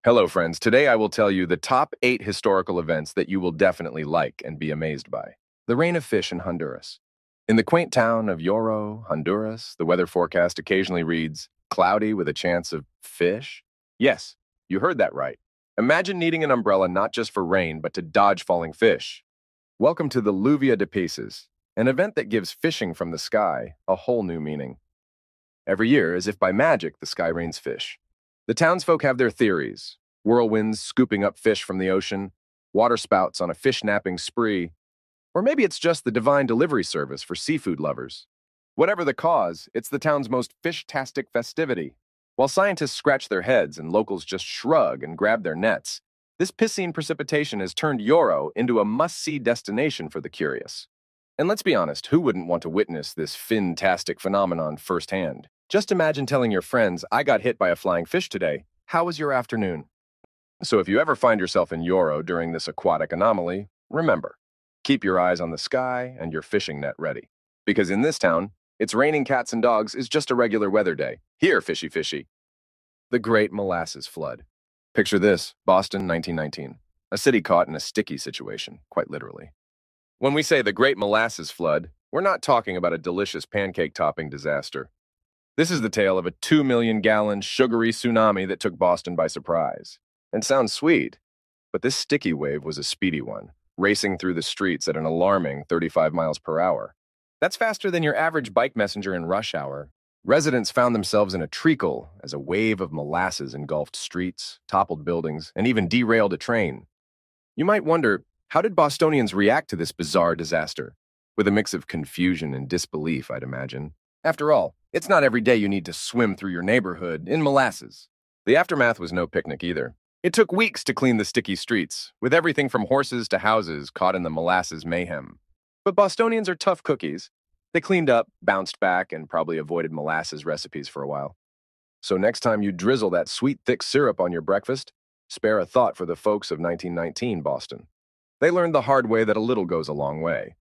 Hello, friends. Today I will tell you the top 8 historical events that you will definitely like and be amazed by. The reign of fish in Honduras. In the quaint town of Lloro, Honduras, the weather forecast occasionally reads, cloudy with a chance of fish. Yes, you heard that right. Imagine needing an umbrella not just for rain, but to dodge falling fish. Welcome to the Lluvia de Peces, an event that gives fishing from the sky a whole new meaning. Every year, as if by magic, the sky rains fish. The townsfolk have their theories: whirlwinds scooping up fish from the ocean, waterspouts on a fish-napping spree, or maybe it's just the divine delivery service for seafood lovers. Whatever the cause, it's the town's most fish-tastic festivity. While scientists scratch their heads and locals just shrug and grab their nets, this piscine precipitation has turned Lloro into a must-see destination for the curious. And let's be honest, who wouldn't want to witness this fin-tastic phenomenon firsthand? Just imagine telling your friends, I got hit by a flying fish today. How was your afternoon? So if you ever find yourself in Lloro during this aquatic anomaly, remember, keep your eyes on the sky and your fishing net ready. Because in this town, it's raining cats and dogs is just a regular weather day. Here, fishy fishy. The Great Molasses Flood. Picture this, Boston, 1919. A city caught in a sticky situation, quite literally. When we say the Great Molasses Flood, we're not talking about a delicious pancake-topping disaster. This is the tale of a 2 million-gallon sugary tsunami that took Boston by surprise. And sounds sweet, but this sticky wave was a speedy one, racing through the streets at an alarming 35 miles per hour. That's faster than your average bike messenger in rush hour. Residents found themselves in a treacle as a wave of molasses engulfed streets, toppled buildings, and even derailed a train. You might wonder, how did Bostonians react to this bizarre disaster? With a mix of confusion and disbelief, I'd imagine. After all, it's not every day you need to swim through your neighborhood in molasses. The aftermath was no picnic either. It took weeks to clean the sticky streets, with everything from horses to houses caught in the molasses mayhem. But Bostonians are tough cookies. They cleaned up, bounced back, and probably avoided molasses recipes for a while. So next time you drizzle that sweet, thick syrup on your breakfast, spare a thought for the folks of 1919 Boston. They learned the hard way that a little goes a long way,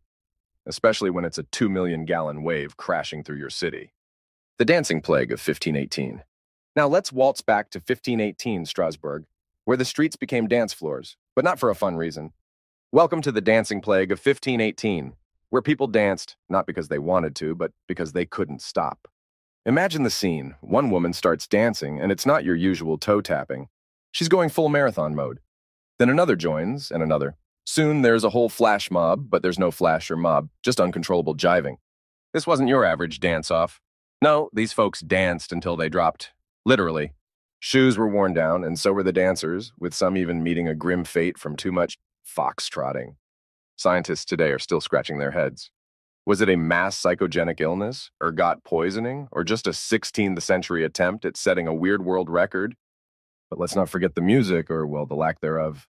especially when it's a 2 million-gallon wave crashing through your city. The Dancing Plague of 1518. Now let's waltz back to 1518 Strasbourg, where the streets became dance floors, but not for a fun reason. Welcome to the Dancing Plague of 1518, where people danced not because they wanted to, but because they couldn't stop. Imagine the scene. One woman starts dancing, and it's not your usual toe tapping. She's going full marathon mode. Then another joins, and another. Soon there's a whole flash mob, but there's no flash or mob, just uncontrollable jiving. This wasn't your average dance-off. No, these folks danced until they dropped. Literally. Shoes were worn down, and so were the dancers, with some even meeting a grim fate from too much foxtrotting. Scientists today are still scratching their heads. Was it a mass psychogenic illness, ergot poisoning, or just a 16th century attempt at setting a weird world record? But let's not forget the music, or, well, the lack thereof.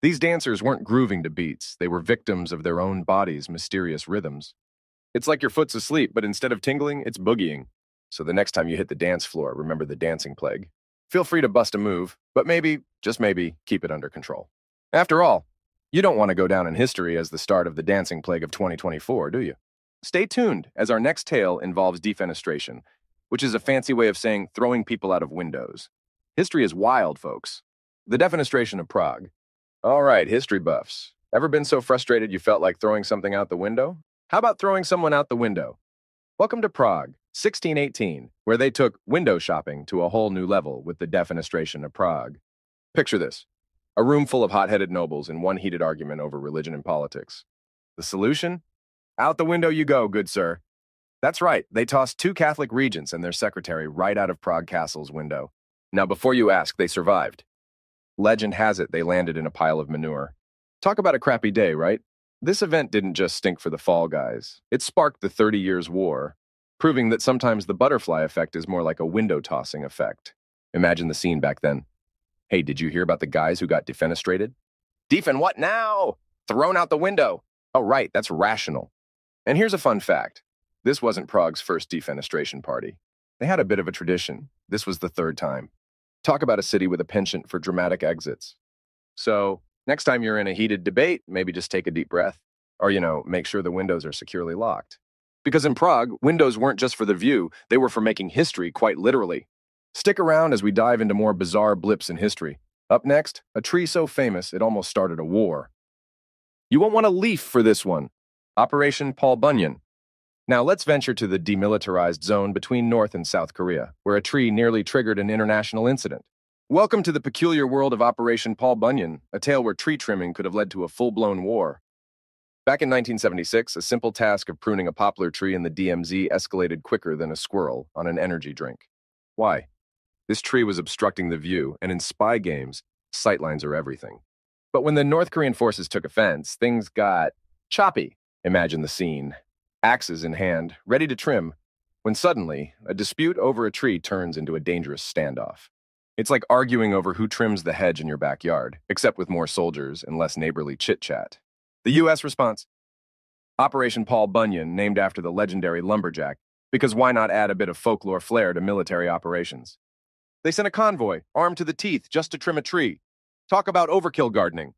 These dancers weren't grooving to beats. They were victims of their own bodies' mysterious rhythms. It's like your foot's asleep, but instead of tingling, it's boogieing. So the next time you hit the dance floor, remember the dancing plague. Feel free to bust a move, but maybe, just maybe, keep it under control. After all, you don't want to go down in history as the start of the dancing plague of 2024, do you? Stay tuned, as our next tale involves defenestration, which is a fancy way of saying throwing people out of windows. History is wild, folks. The Defenestration of Prague. All right, history buffs. Ever been so frustrated you felt like throwing something out the window? How about throwing someone out the window? Welcome to Prague, 1618, where they took window shopping to a whole new level with the Defenestration of Prague. Picture this: a room full of hot-headed nobles in one heated argument over religion and politics. The solution? Out the window you go, good sir. That's right, they tossed 2 Catholic regents and their secretary right out of Prague Castle's window. Now, before you ask, they survived. Legend has it they landed in a pile of manure. Talk about a crappy day, right? This event didn't just stink for the fall guys. It sparked the 30 Years' War, proving that sometimes the butterfly effect is more like a window-tossing effect. Imagine the scene back then. Hey, did you hear about the guys who got defenestrated? Defen what now? Thrown out the window. Oh, right, that's rational. And here's a fun fact. This wasn't Prague's first defenestration party. They had a bit of a tradition. This was the 3rd time. Talk about a city with a penchant for dramatic exits. So, next time you're in a heated debate, maybe just take a deep breath. Or, make sure the windows are securely locked. Because in Prague, windows weren't just for the view, they were for making history, quite literally. Stick around as we dive into more bizarre blips in history. Up next, a tree so famous it almost started a war. You won't want a leaf for this one. Operation Paul Bunyan. Now let's venture to the demilitarized zone between North and South Korea, where a tree nearly triggered an international incident. Welcome to the peculiar world of Operation Paul Bunyan, a tale where tree trimming could have led to a full-blown war. Back in 1976, a simple task of pruning a poplar tree in the DMZ escalated quicker than a squirrel on an energy drink. Why? This tree was obstructing the view, and in spy games, sightlines are everything. But when the North Korean forces took offense, things got choppy. Imagine the scene. Axes in hand, ready to trim, when suddenly, a dispute over a tree turns into a dangerous standoff. It's like arguing over who trims the hedge in your backyard, except with more soldiers and less neighborly chit-chat. The U.S. response? Operation Paul Bunyan, named after the legendary lumberjack, because why not add a bit of folklore flair to military operations? They sent a convoy, armed to the teeth, just to trim a tree. Talk about overkill gardening.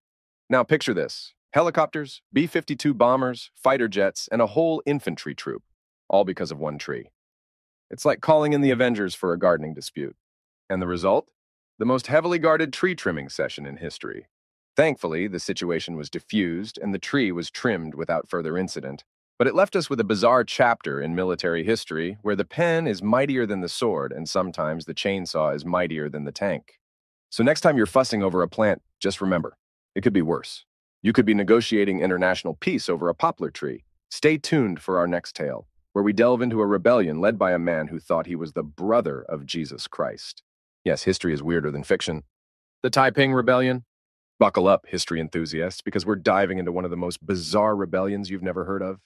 Now picture this. Helicopters, B-52 bombers, fighter jets, and a whole infantry troop, all because of one tree. It's like calling in the Avengers for a gardening dispute. And the result? The most heavily guarded tree trimming session in history. Thankfully, the situation was diffused and the tree was trimmed without further incident. But it left us with a bizarre chapter in military history where the pen is mightier than the sword and sometimes the chainsaw is mightier than the tank. So next time you're fussing over a plant, just remember, it could be worse. You could be negotiating international peace over a poplar tree. Stay tuned for our next tale, where we delve into a rebellion led by a man who thought he was the brother of Jesus Christ. Yes, history is weirder than fiction. The Taiping Rebellion? Buckle up, history enthusiasts, because we're diving into one of the most bizarre rebellions you've never heard of.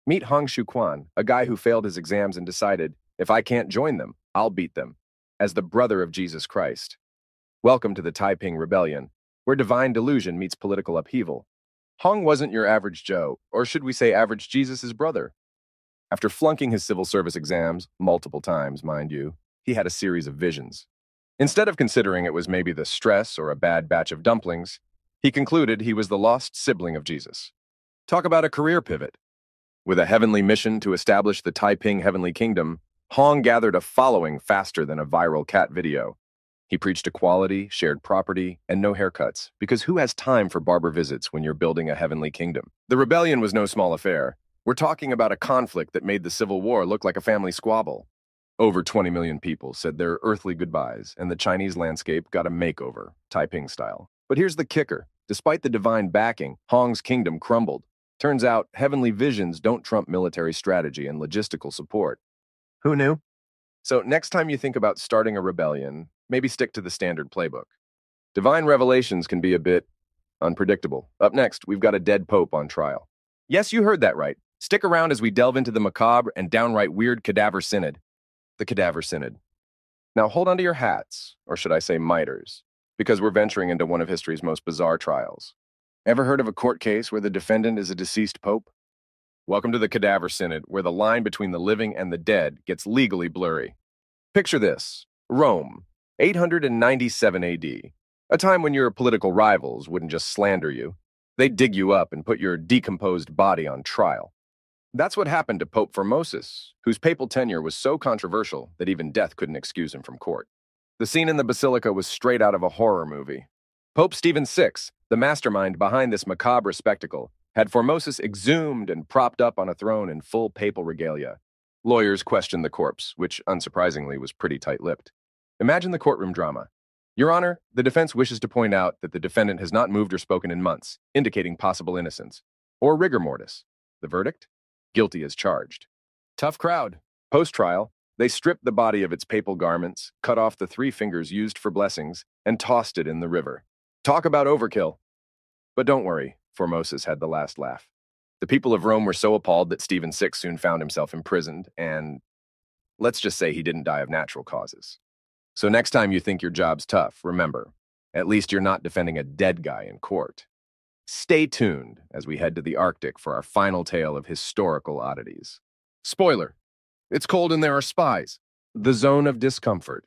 Meet Hong Xiuquan, a guy who failed his exams and decided, if I can't join them, I'll beat them, as the brother of Jesus Christ. Welcome to the Taiping Rebellion, where divine delusion meets political upheaval. Hong wasn't your average Joe, or should we say average Jesus' brother. After flunking his civil service exams, multiple times, mind you, he had a series of visions. Instead of considering it was maybe the stress or a bad batch of dumplings, he concluded he was the lost sibling of Jesus. Talk about a career pivot. With a heavenly mission to establish the Taiping Heavenly Kingdom, Hong gathered a following faster than a viral cat video. He preached equality, shared property, and no haircuts, because who has time for barber visits when you're building a heavenly kingdom? The rebellion was no small affair. We're talking about a conflict that made the Civil War look like a family squabble. Over 20 million people said their earthly goodbyes, and the Chinese landscape got a makeover, Taiping style. But here's the kicker. Despite the divine backing, Hong's kingdom crumbled. Turns out, heavenly visions don't trump military strategy and logistical support. Who knew? So next time you think about starting a rebellion, maybe stick to the standard playbook. Divine revelations can be a bit unpredictable. Up next, we've got a dead pope on trial. Yes, you heard that right. Stick around as we delve into the macabre and downright weird cadaver synod. The cadaver synod. Now hold on to your hats, or should I say miters, because we're venturing into one of history's most bizarre trials. Ever heard of a court case where the defendant is a deceased pope? Welcome to the cadaver synod, where the line between the living and the dead gets legally blurry. Picture this. Rome, 897 AD, a time when your political rivals wouldn't just slander you. They'd dig you up and put your decomposed body on trial. That's what happened to Pope Formosus, whose papal tenure was so controversial that even death couldn't excuse him from court. The scene in the basilica was straight out of a horror movie. Pope Stephen VI, the mastermind behind this macabre spectacle, had Formosus exhumed and propped up on a throne in full papal regalia. Lawyers questioned the corpse, which, unsurprisingly, was pretty tight-lipped. Imagine the courtroom drama. Your Honor, the defense wishes to point out that the defendant has not moved or spoken in months, indicating possible innocence. Or rigor mortis. The verdict? Guilty as charged. Tough crowd. Post-trial, they stripped the body of its papal garments, cut off the 3 fingers used for blessings, and tossed it in the river. Talk about overkill. But don't worry, Formosus had the last laugh. The people of Rome were so appalled that Stephen VI soon found himself imprisoned, and let's just say he didn't die of natural causes. So next time you think your job's tough, remember, at least you're not defending a dead guy in court. Stay tuned as we head to the Arctic for our final tale of historical oddities. Spoiler, it's cold and there are spies. The zone of discomfort.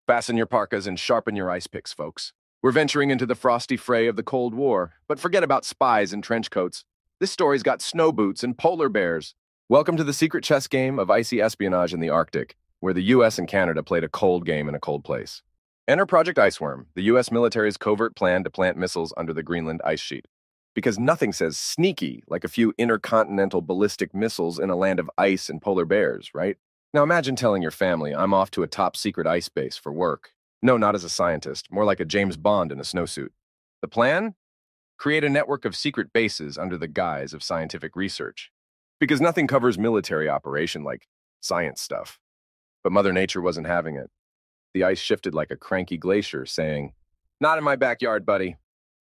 Fasten your parkas and sharpen your ice picks, folks. We're venturing into the frosty fray of the Cold War, but forget about spies and trench coats. This story's got snow boots and polar bears. Welcome to the secret chess game of icy espionage in the Arctic, where the US and Canada played a cold game in a cold place. Enter Project Iceworm, the US military's covert plan to plant missiles under the Greenland ice sheet. Because nothing says sneaky like a few intercontinental ballistic missiles in a land of ice and polar bears, right? Now imagine telling your family, I'm off to a top secret ice base for work. No, not as a scientist, more like a James Bond in a snowsuit. The plan? Create a network of secret bases under the guise of scientific research. Because nothing covers military operation like science stuff. But Mother Nature wasn't having it. The ice shifted like a cranky glacier, saying, Not in my backyard, buddy.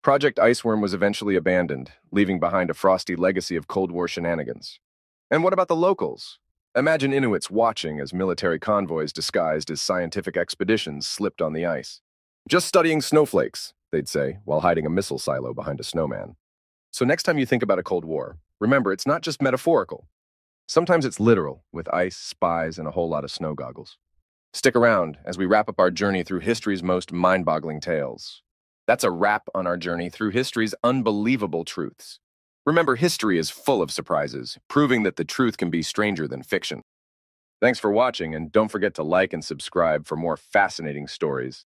Project Iceworm was eventually abandoned, leaving behind a frosty legacy of Cold War shenanigans. And what about the locals? Imagine Inuits watching as military convoys disguised as scientific expeditions slipped on the ice. Just studying snowflakes, they'd say, while hiding a missile silo behind a snowman. So next time you think about a Cold War, remember it's not just metaphorical. Sometimes it's literal, with ice, spies, and a whole lot of snow goggles. Stick around as we wrap up our journey through history's most mind-boggling tales. That's a wrap on our journey through history's unbelievable truths. Remember, history is full of surprises, proving that the truth can be stranger than fiction. Thanks for watching, and don't forget to like and subscribe for more fascinating stories.